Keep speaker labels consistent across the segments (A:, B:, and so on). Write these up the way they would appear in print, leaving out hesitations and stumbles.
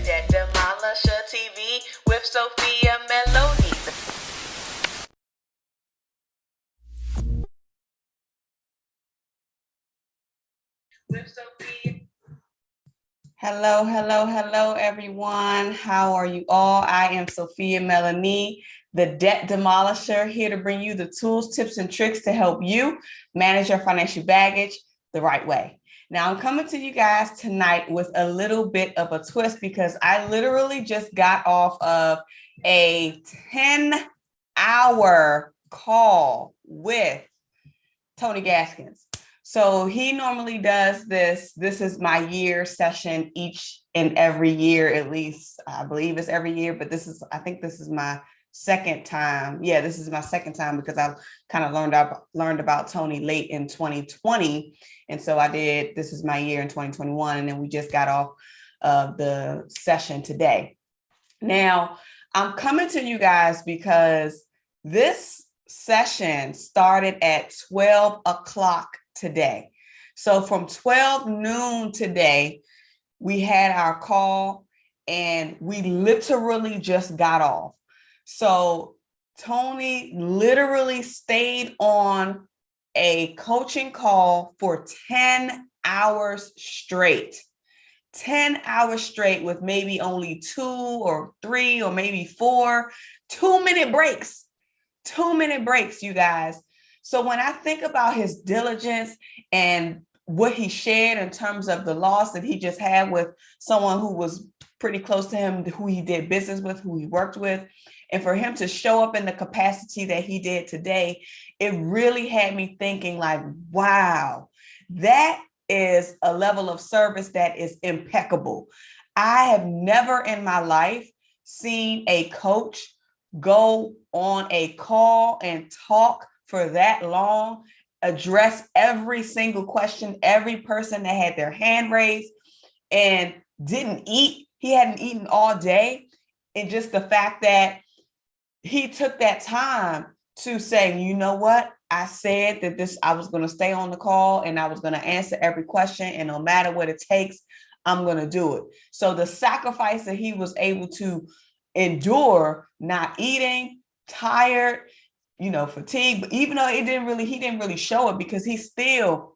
A: Debt Demolisher TV with Sophia Melone. Hello, everyone. How are you all? I am Sophia Melonē, the Debt Demolisher, here to bring you the tools, tips, and tricks to help you manage your financial baggage the right way. Now, I'm coming to you guys tonight with a little bit of a twist because I literally just got off of a 10-hour call with TonyGaskins. So he normally does this. This is my year session each and every year, at least. I believe it's every year, but I think this is my second time. Yeah, this is my second time because I kind of learned about Tony late in 2020. And so this is my year in 2021. And then we just got off of the session today. Now, I'm coming to you guys because this session started at 12 o'clock today. So from 12 noon today, we had our call and we literally just got off. So Tony literally stayed on a coaching call for 10 hours straight. 10 hours straight with maybe only 2 or 3 or maybe 4 2-minute breaks. 2-minute breaks, you guys. So when I think about his diligence and what he shared in terms of the loss that he just had with someone who was pretty close to him, who he did business with, who he worked with, and for him to show up in the capacity that he did today, it really had me thinking like, wow, that is a level of service that is impeccable. I have never in my life seen a coach go on a call and talk for that long, address every single question, every person that had their hand raised and didn't eat. He hadn't eaten all day. And just the fact that he took that time to say, you know what? I said that I was going to stay on the call and I was going to answer every question. And no matter what it takes, I'm going to do it. So the sacrifice that he was able to endure, not eating, tired, fatigue, but even though he didn't really show it because he still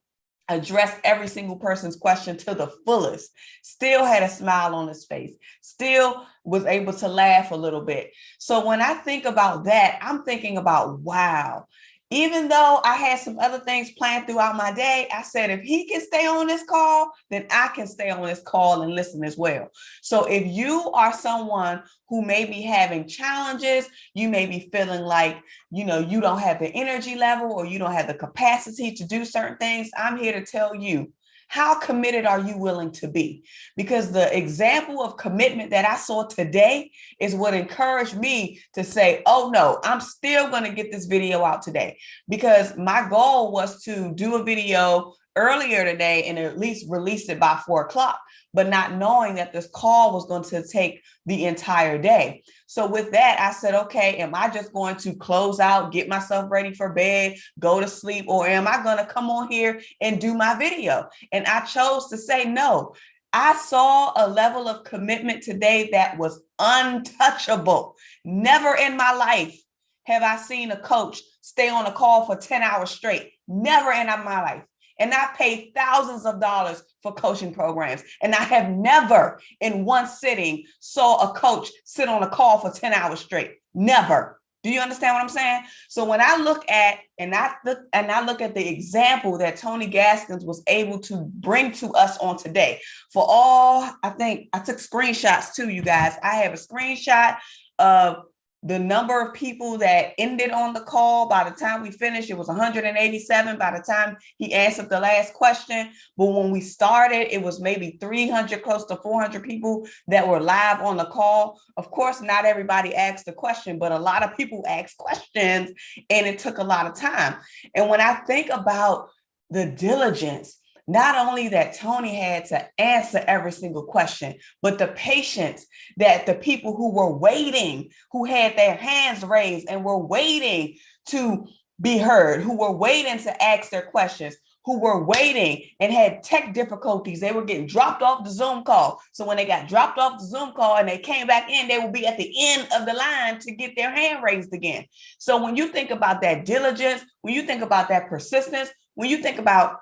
A: addressed every single person's question to the fullest, still had a smile on his face, still was able to laugh a little bit. So when I think about that, I'm thinking about, wow, even though I had some other things planned throughout my day, I said, if he can stay on this call, then I can stay on this call and listen as well. So if you are someone who may be having challenges, you may be feeling like, you don't have the energy level or you don't have the capacity to do certain things, I'm here to tell you, how committed are you willing to be? Because the example of commitment that I saw today is what encouraged me to say, oh no, I'm still going to get this video out today, because my goal was to do a video earlier today and at least release it by 4 o'clock, but not knowing that this call was going to take the entire day. So with that, I said, okay, am I just going to close out, get myself ready for bed, go to sleep, or am I going to come on here and do my video? And I chose to say no. I saw a level of commitment today that was untouchable. Never in my life have I seen a coach stay on a call for 10 hours straight. Never in my life. And I paid thousands of dollars for coaching programs. And I have never in one sitting saw a coach sit on a call for 10 hours straight. Never. Do you understand what I'm saying? So when I look at the example that TonyGaskins was able to bring to us on today, I think I took screenshots too, you guys. I have a screenshot of the number of people that ended on the call. By the time we finished, it was 187 by the time he answered the last question. But when we started, it was maybe 300, close to 400 people that were live on the call. Of course, not everybody asked the question, but a lot of people asked questions and it took a lot of time. And when I think about the diligence, not only that Tony had to answer every single question, but the patience that the people who were waiting, who had their hands raised and were waiting to be heard, who were waiting to ask their questions, who were waiting and had tech difficulties. They were getting dropped off the Zoom call. So when they got dropped off the Zoom call and they came back in, they will be at the end of the line to get their hand raised again. So when you think about that diligence, when you think about that persistence, when you think about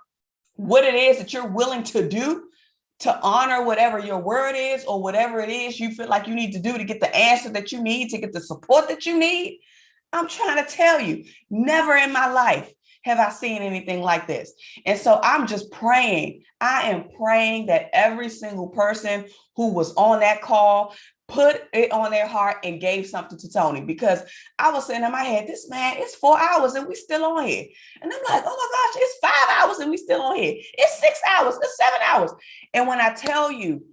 A: what it is that you're willing to do to honor whatever your word is or whatever it is you feel like you need to do to get the answer that you need, to get the support that you need, I'm trying to tell you, never in my life have I seen anything like this. And so I'm just praying. I am praying that every single person who was on that call put it on their heart and gave something to Tony, because I was saying in my head, this man, it's 4 hours and we still on here. And I'm like, oh my gosh, it's 5 hours and we still on here. It's 6 hours, it's 7 hours. And when I tell you,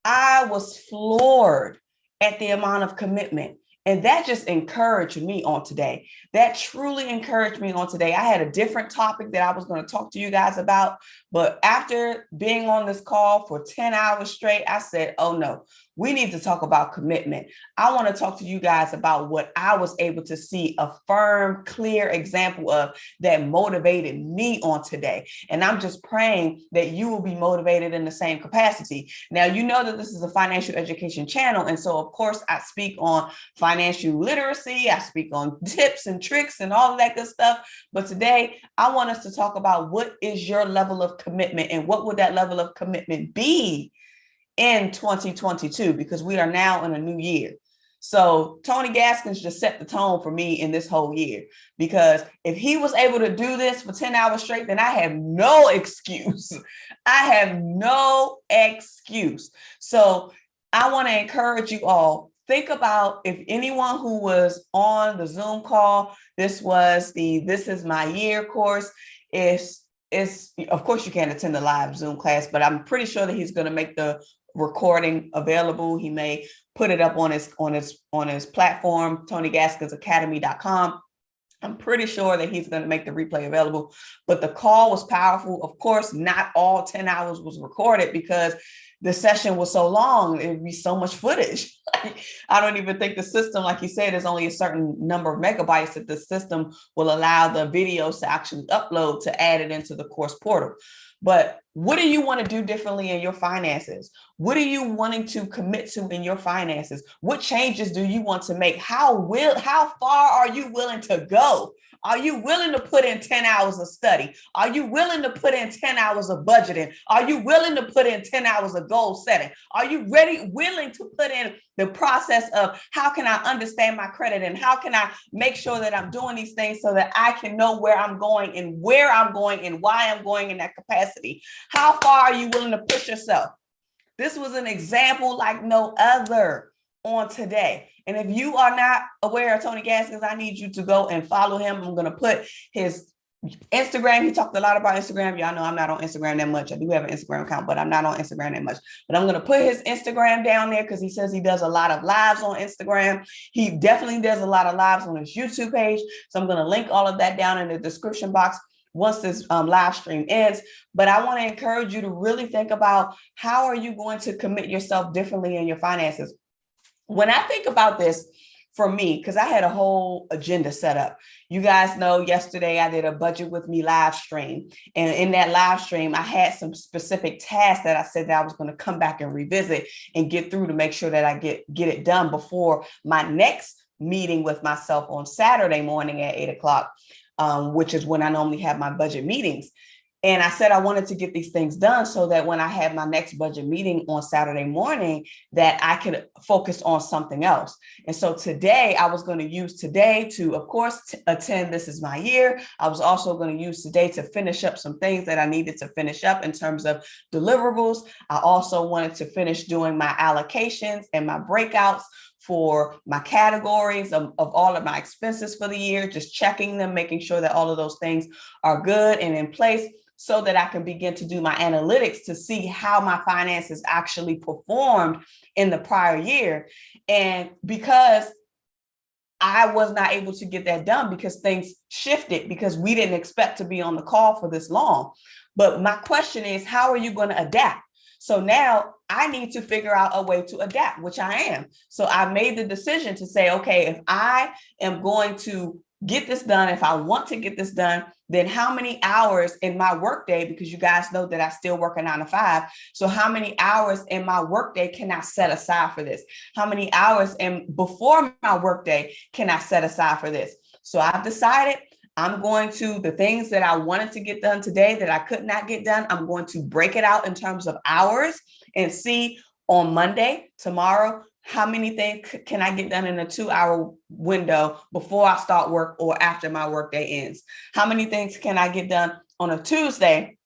A: I was floored at the amount of commitment. And that just encouraged me on today. That truly encouraged me on today. I had a different topic that I was going to talk to you guys about, but after being on this call for 10 hours straight, I said, oh no, we need to talk about commitment. I want to talk to you guys about what I was able to see a firm, clear example of that motivated me on today. And I'm just praying that you will be motivated in the same capacity. Now, you know that this is a financial education channel. And so, of course, I speak on financial literacy. I speak on tips and tricks and all of that good stuff. But today, I want us to talk about what is your level of commitment and what would that level of commitment be in 2022, because we are now in a new year. So TonyGaskins just set the tone for me in this whole year, because if he was able to do this for 10 hours straight, then I have no excuse. I have no excuse. So I want to encourage you all, think about if anyone who was on the Zoom call, this was the This Is My Year course. Of course you can't attend the live Zoom class, but I'm pretty sure that he's going to make the recording available. He may put it up on his platform, TonyGaskinsAcademy.com. I'm pretty sure that he's going to make the replay available, but the call was powerful. Of course, not all 10 hours was recorded because the session was so long, it'd be so much footage. I don't even think the system, like you said, is only a certain number of megabytes that the system will allow the videos to actually upload to add it into the course portal. But what do you want to do differently in your finances? What are you wanting to commit to in your finances? What changes do you want to make? How far are you willing to go? Are you willing to put in 10 hours of study? Are you willing to put in 10 hours of budgeting? Are you willing to put in 10 hours of goal setting? Are you willing to put in the process of how can I understand my credit and how can I make sure that I'm doing these things so that I can know where I'm going and why I'm going in that capacity? How far are you willing to push yourself? This was an example like no other on today. And if you are not aware of TonyGaskins, I need you to go and follow him. I'm going to put his Instagram. He talked a lot about Instagram. Y'all know I'm not on Instagram that much. I do have an Instagram account, but I'm not on Instagram that much. But I'm going to put his Instagram down there because he says he does a lot of lives on Instagram. He definitely does a lot of lives on his YouTube page. So I'm going to link all of that down in the description box once this live stream ends. But I want to encourage you to really think about, how are you going to commit yourself differently in your finances? When I think about this for me, because I had a whole agenda set up. You guys know yesterday I did a Budget With Me live stream. And in that live stream, I had some specific tasks that I said that I was going to come back and revisit and get through to make sure that I get it done before my next meeting with myself on Saturday morning at 8 o'clock, which is when I normally have my budget meetings. And I said I wanted to get these things done so that when I had my next budget meeting on Saturday morning, that I could focus on something else. And so today, I was going to use today to, of course, attend This Is My Year. I was also going to use today to finish up some things that I needed to finish up in terms of deliverables. I also wanted to finish doing my allocations and my breakouts for my categories of all of my expenses for the year, just checking them, making sure that all of those things are good and in place, so that I can begin to do my analytics to see how my finances actually performed in the prior year. And because I was not able to get that done because things shifted, because we didn't expect to be on the call for this long. But my question is, how are you going to adapt? So now I need to figure out a way to adapt, which I am. So I made the decision to say, okay, if I am going to get this done, if I want to get this done, then how many hours in my workday, because you guys know that I still work a 9 to 5. So how many hours in my workday can I set aside for this? How many hours before my workday can I set aside for this? So I've decided I'm going to, the things that I wanted to get done today that I could not get done, I'm going to break it out in terms of hours and see on Monday, tomorrow, how many things can I get done in a 2-hour window before I start work or after my workday ends? How many things can I get done on a Tuesday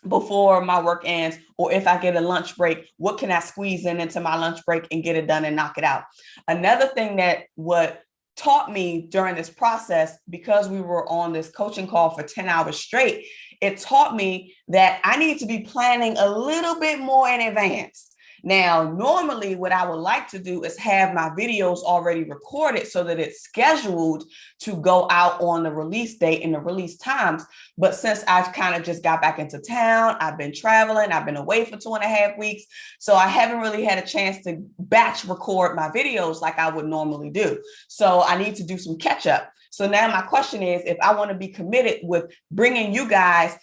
A: before my work ends? Or if I get a lunch break, what can I squeeze into my lunch break and get it done and knock it out? Another thing that what taught me during this process, because we were on this coaching call for 10 hours straight, it taught me that I need to be planning a little bit more in advance. Now, normally what I would like to do is have my videos already recorded so that it's scheduled to go out on the release date and the release times. But since I've kind of just got back into town, I've been traveling, I've been away for 2.5 weeks. So I haven't really had a chance to batch record my videos like I would normally do. So I need to do some catch up. So now my question is, if I want to be committed with bringing you guys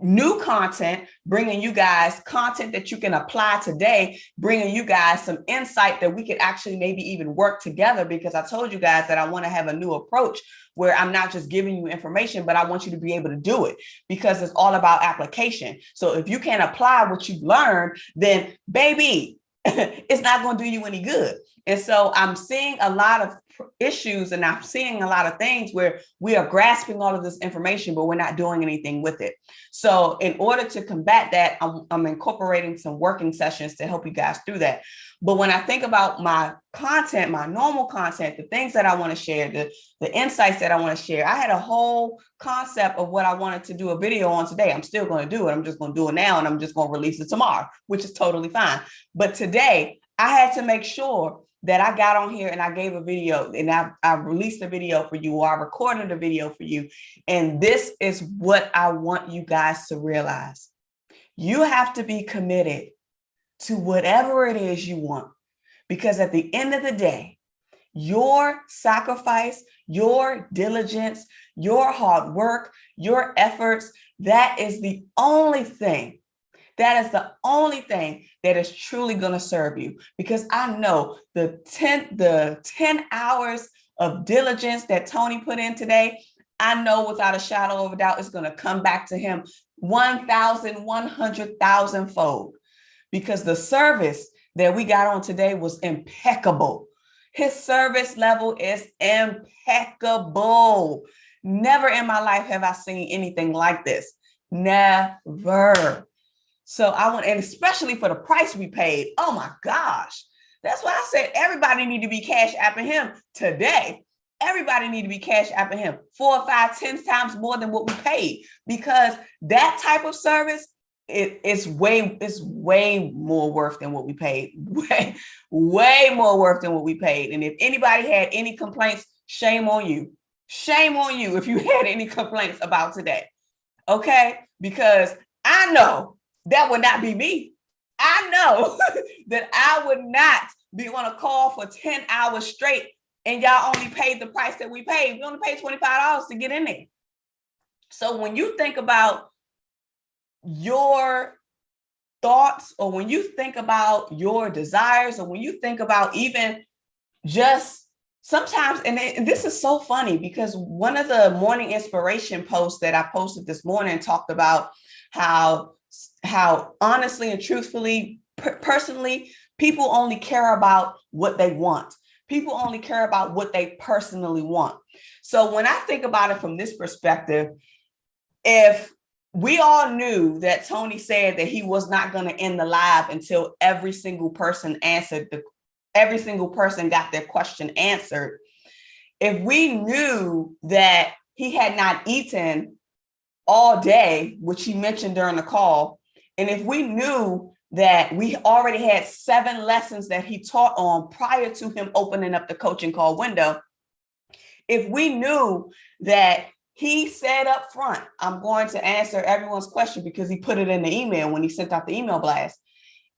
A: new content, bringing you guys content that you can apply today, bringing you guys some insight that we could actually maybe even work together, because I told you guys that I want to have a new approach where I'm not just giving you information, but I want you to be able to do it, because it's all about application. So if you can't apply what you've learned, then baby, it's not going to do you any good. And so I'm seeing a lot of issues, and I'm seeing a lot of things where we are grasping all of this information, but we're not doing anything with it. So in order to combat that, I'm incorporating some working sessions to help you guys through that. But when I think about my content, my normal content, the things that I want to share, the insights that I want to share, I had a whole concept of what I wanted to do a video on today. I'm still going to do it. I'm just going to do it now, and I'm just going to release it tomorrow, which is totally fine. But today I had to make sure that I got on here and I gave a video, and I released a video for you, or I recorded a video for you. And this is what I want you guys to realize. You have to be committed to whatever it is you want, because at the end of the day, your sacrifice, your diligence, your hard work, your efforts, that is the only thing. That is the only thing that is truly going to serve you, because I know the 10 hours of diligence that Tony put in today, I know without a shadow of a doubt, it's going to come back to him 1,000, 100,000 fold, because the service that we got on today was impeccable. His service level is impeccable. Never in my life have I seen anything like this. Never. So I want, and especially for the price we paid. Oh my gosh. That's why I said everybody need to be cash apping him today. Everybody need to be cash apping him 4, 5, 10 times more than what we paid, because that type of service, it's way more worth than what we paid. Way more worth than what we paid. And if anybody had any complaints, shame on you. Shame on you if you had any complaints about today. Okay? Because I know that would not be me. I know that I would not be on a call for 10 hours straight and y'all only paid the price that we paid. We only paid $25 to get in there. So when you think about your thoughts, or when you think about your desires, or when you think about even just sometimes, and this is so funny, because one of the morning inspiration posts that I posted this morning talked about how honestly and truthfully, personally, people only care about what they want. People only care about what they personally want. So when I think about it from this perspective, if we all knew that Tony said that he was not going to end the live until every single person every single person got their question answered. If we knew that he had not eaten all day, which he mentioned during the call, and if we knew that we already had 7 lessons that he taught on prior to him opening up the coaching call window, if we knew that he said up front, I'm going to answer everyone's question, because he put it in the email when he sent out the email blast.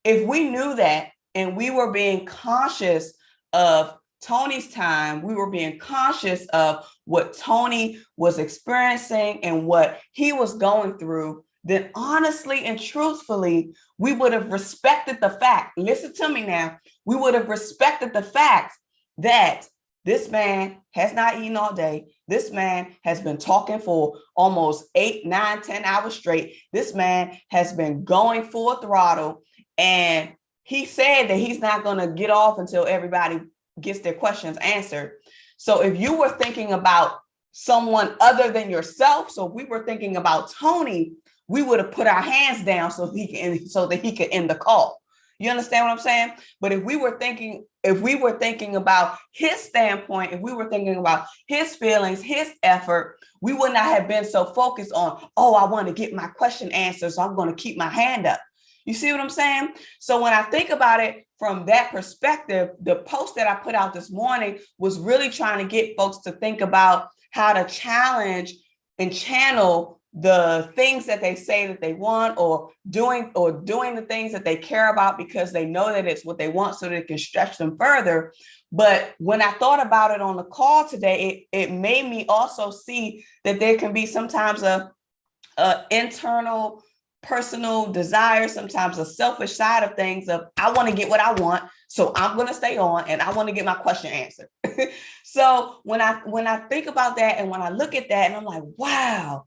A: If we knew that, and we were being conscious of Tony's time, we were being conscious of what Tony was experiencing and what he was going through, then honestly and truthfully, we would have respected the fact, listen to me now, we would have respected the fact that this man has not eaten all day. This man has been talking for almost 8, 9, 10 hours straight. This man has been going full throttle, and he said that he's not going to get off until everybody gets their questions answered. So if you were thinking about someone other than yourself, so if we were thinking about Tony, we would have put our hands down so that he could end the call. You understand what I'm saying? But if we were thinking about his standpoint, if we were thinking about his feelings, his effort, we would not have been so focused on, oh, I want to get my question answered, so I'm going to keep my hand up. You see what I'm saying? So when I think about it from that perspective, the post that I put out this morning was really trying to get folks to think about how to challenge and channel the things that they say that they want, or doing the things that they care about because they know that it's what they want, so that it can stretch them further. But when I thought about it on the call today, it made me also see that there can be sometimes a internal personal desire, sometimes a selfish side of things of, I want to get what I want, so I'm going to stay on and I want to get my question answered. So when I think about that and when I look at that, and I'm like, wow,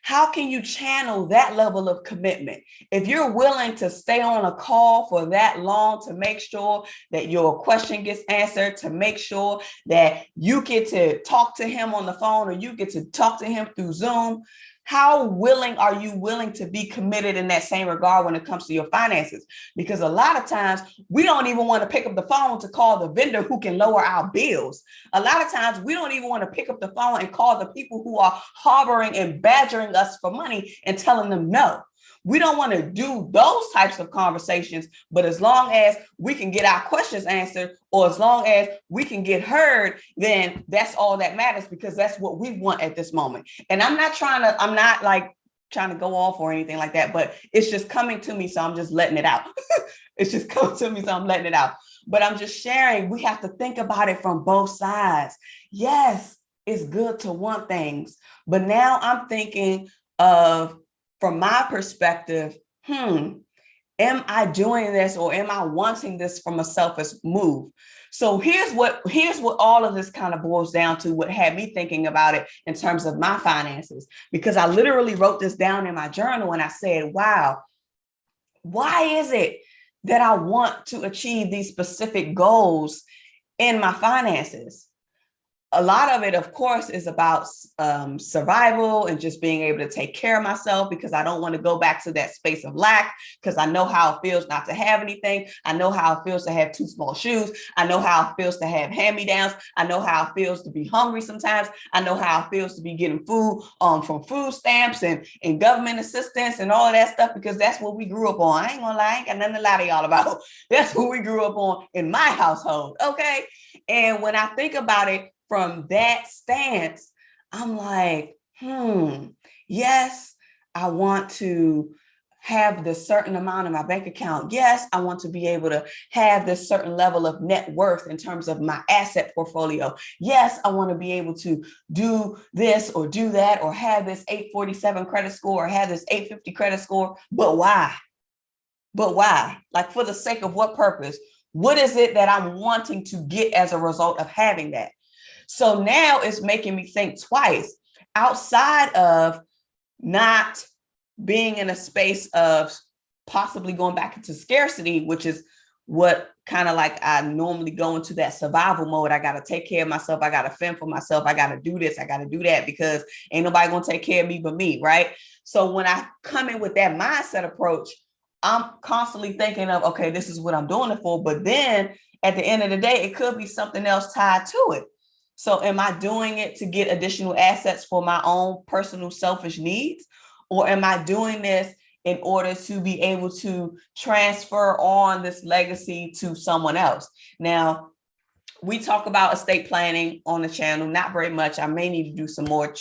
A: how can you channel that level of commitment? If you're willing to stay on a call for that long to make sure that your question gets answered, to make sure that you get to talk to him on the phone, or you get to talk to him through Zoom, how willing are you to be committed in that same regard when it comes to your finances? Because a lot of times we don't even want to pick up the phone to call the vendor who can lower our bills. A lot of times we don't even want to pick up the phone and call the people who are harboring and badgering us for money and telling them no. We don't want to do those types of conversations, but as long as we can get our questions answered, or as long as we can get heard, then that's all that matters, because that's what we want at this moment. And I'm not trying to go off or anything like that, but it's just coming to me, so I'm just letting it out. It's just coming to me, so I'm letting it out. But I'm just sharing, we have to think about it from both sides. Yes, it's good to want things, but now I'm thinking of, from my perspective, am I doing this, or am I wanting this from a selfish move? So here's what all of this kind of boils down to, what had me thinking about it in terms of my finances, because I literally wrote this down in my journal and I said, wow, why is it that I want to achieve these specific goals in my finances? A lot of it, of course, is about survival and just being able to take care of myself, because I don't want to go back to that space of lack, because I know how it feels not to have anything. I know how it feels to have too small shoes. I know how it feels to have hand-me-downs. I know how it feels to be hungry sometimes. I know how it feels to be getting food from food stamps and government assistance and all of that stuff, because that's what we grew up on. I ain't gonna lie, I ain't got nothing to lie to y'all about. That's what we grew up on in my household, okay? And when I think about it from that stance, I'm like, yes, I want to have this certain amount in my bank account. Yes, I want to be able to have this certain level of net worth in terms of my asset portfolio. Yes, I want to be able to do this or do that, or have this 847 credit score, or have this 850 credit score. But why? Like, for the sake of what purpose? What is it that I'm wanting to get as a result of having that? So now it's making me think twice, outside of not being in a space of possibly going back into scarcity, which is what kind of like I normally go into that survival mode. I got to take care of myself. I got to fend for myself. I got to do this. I got to do that, because ain't nobody going to take care of me but me, right? So when I come in with that mindset approach, I'm constantly thinking of, okay, this is what I'm doing it for. But then at the end of the day, it could be something else tied to it. So am I doing it to get additional assets for my own personal selfish needs? Or am I doing this in order to be able to transfer on this legacy to someone else? Now, we talk about estate planning on the channel, not very much. I may need to do some more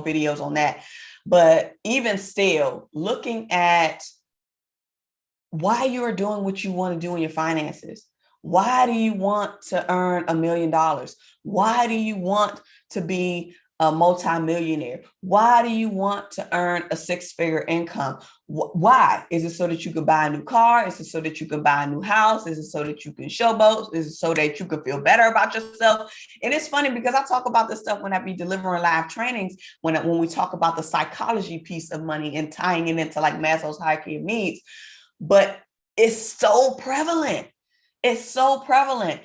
A: videos on that. But even still, looking at why you are doing what you want to do in your finances. Why do you want to earn $1 million? Why do you want to be a multimillionaire? Why do you want to earn a 6-figure income? Why? Is it so that you can buy a new car? Is it so that you can buy a new house? Is it so that you can showboat? Is it so that you can feel better about yourself? And it's funny because I talk about this stuff when I be delivering live trainings, when we talk about the psychology piece of money and tying it into like Maslow's hierarchy of needs, but it's so prevalent. It's so prevalent.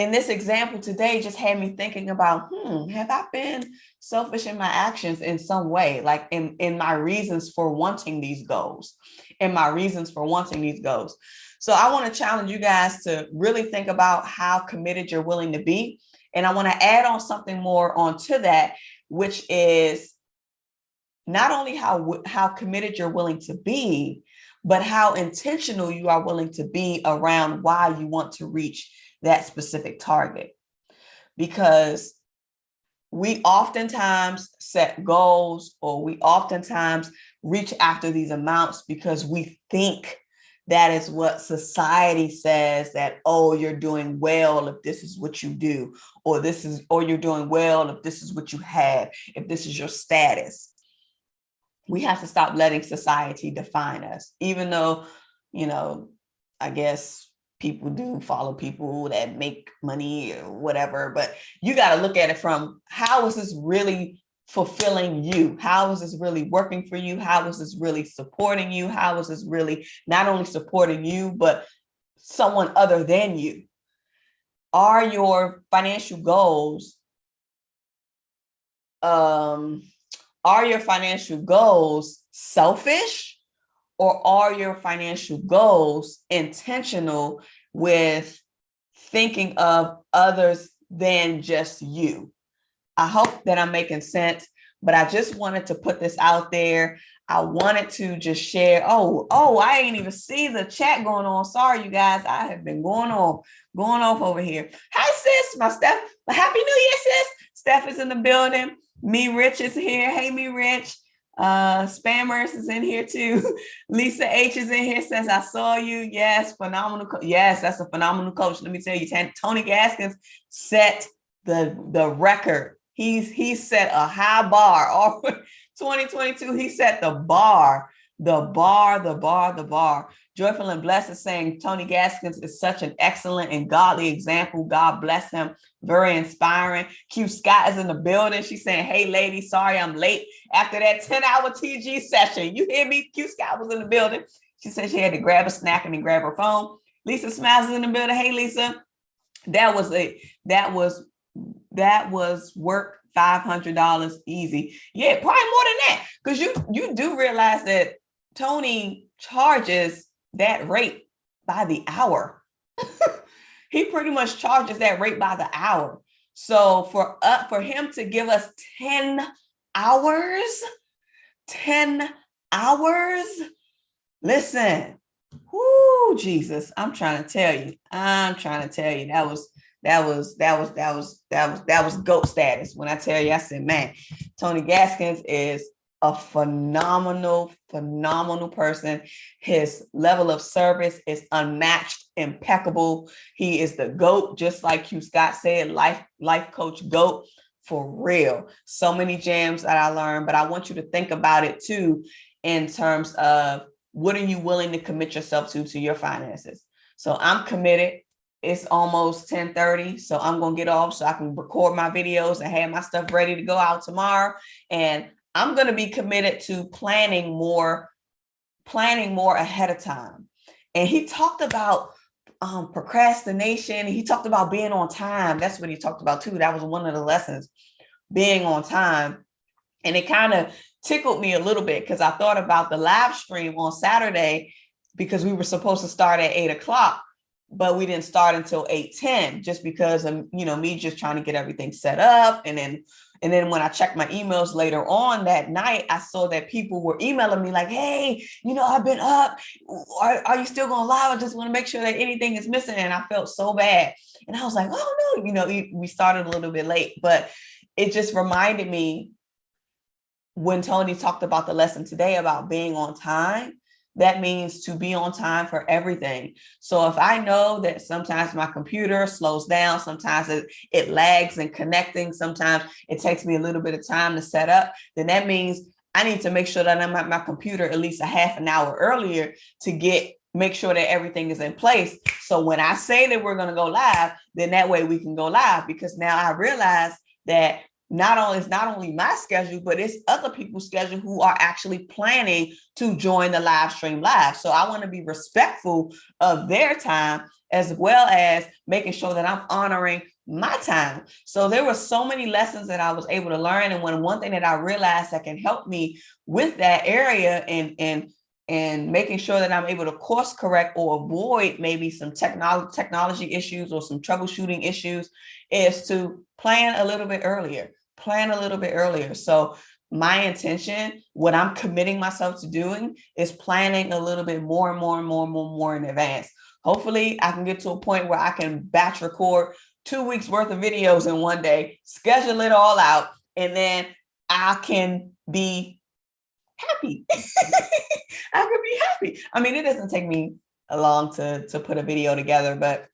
A: And this example today just had me thinking about, have I been selfish in my actions in some way, like in my reasons for wanting these goals, So I want to challenge you guys to really think about how committed you're willing to be. And I want to add on something more onto that, which is not only how committed you're willing to be, but how intentional you are willing to be around why you want to reach that specific target. Because we oftentimes set goals, or we oftentimes reach after these amounts because we think that is what society says, that, oh, you're doing well if this is what you do, or you're doing well if this is what you have, if this is your status. We have to stop letting society define us, even though, I guess people do follow people that make money or whatever, but you got to look at it from, how is this really fulfilling you? How is this really working for you? How is this really supporting you? How is this really not only supporting you, but someone other than you? Are your financial goals, selfish, or are your financial goals intentional with thinking of others than just you? I hope that I'm making sense, but I just wanted to put this out there. I wanted to just share. Oh, I ain't even see the chat going on. Sorry, you guys. I have been going off over here. Hi, sis, my Steph. Happy New Year, sis. Steph is in the building. Me Rich is here. Hey, Me Rich. Spammers is in here too. Lisa H is in here, says, I saw you. Yes, phenomenal. Yes, that's a phenomenal coach. Let me tell you, TonyGaskins set the record. He set a high bar. All 2022, he set the bar. Joyful and Blessed is saying TonyGaskins is such an excellent and godly example. God bless him. Very inspiring. Q Scott is in the building. She's saying, hey, lady, sorry I'm late after that 10-hour TG session. You hear me? Q Scott was in the building. She said she had to grab a snack and then grab her phone. Lisa Smiles is in the building. Hey, Lisa. That was work $500 easy. Yeah, probably more than that. Because you do realize that Tony charges that rate by the hour. He pretty much charges that rate by the hour. So for him to give us 10 hours, listen, whoo, Jesus, I'm trying to tell you, that was GOAT status. When I tell you, I said, man, TonyGaskins is a phenomenal person. His level of service is unmatched, impeccable. He is the GOAT, just like Q Scott said, life coach GOAT, for real. So many gems that I learned, but I want you to think about it too, in terms of what are you willing to commit yourself to your finances. So I'm committed. It's almost 10:30, so I'm going to get off so I can record my videos and have my stuff ready to go out tomorrow. And I'm going to be committed to planning more ahead of time. And he talked about procrastination. He talked about being on time. That's what he talked about too. That was one of the lessons, being on time. And it kind of tickled me a little bit because I thought about the live stream on Saturday, because we were supposed to start at 8:00, but we didn't start until 8:10, just because of, me just trying to get everything set up. And then when I checked my emails later on that night, I saw that people were emailing me like, hey, I've been up. Are you still going live? I just want to make sure that anything is missing. And I felt so bad. And I was like, oh no, we started a little bit late, but it just reminded me when Tony talked about the lesson today about being on time, that means to be on time for everything. So if I know that sometimes my computer slows down, sometimes it lags in connecting, sometimes it takes me a little bit of time to set up, then that means I need to make sure that I'm at my computer at least a half an hour earlier to make sure that everything is in place. So when I say that we're going to go live, then that way we can go live, because now I realize that not only my schedule, but it's other people's schedule who are actually planning to join the live stream live. So I want to be respectful of their time, as well as making sure that I'm honoring my time. So there were so many lessons that I was able to learn. And one thing that I realized that can help me with that area and making sure that I'm able to course correct or avoid maybe some technology issues or some troubleshooting issues is to plan a little bit earlier. So my intention, what I'm committing myself to doing, is planning a little bit more in advance. Hopefully I can get to a point where I can batch record 2 weeks worth of videos in one day, schedule it all out, and then I can be happy. I could be happy. I mean, it doesn't take me long to put a video together, but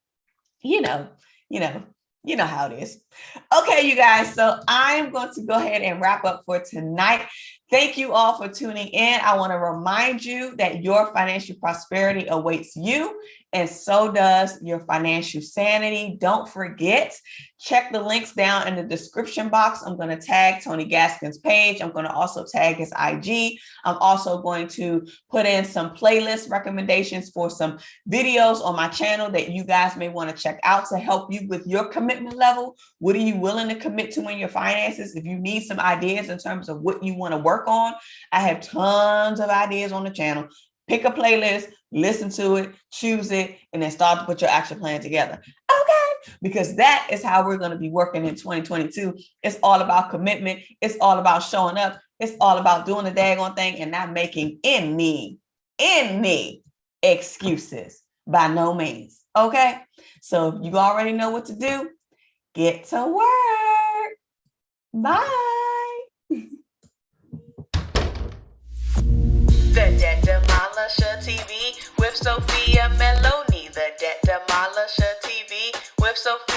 A: you know how it is. Okay, you guys. So I'm going to go ahead and wrap up for tonight. Thank you all for tuning in. I want to remind you that your financial prosperity awaits you, and so does your financial sanity. Don't forget, check the links down in the description box. I'm going to tag TonyGaskins' page. I'm going to also tag his IG. I'm also going to put in some playlist recommendations for some videos on my channel that you guys may want to check out to help you with your commitment level. What are you willing to commit to in your finances? If you need some ideas in terms of what you want to work on, I have tons of ideas on the channel. Pick a playlist, listen to it, choose it, and then start to put your action plan together. Okay, because that is how we're going to be working in 2022. It's all about commitment. It's all about showing up. It's all about doing the daggone thing and not making any excuses, by no means. Okay, so you already know what to do. Get to work. Bye. The Debt Demolisher TV with Sophia Melone. The Debt Demolisher TV with Sophia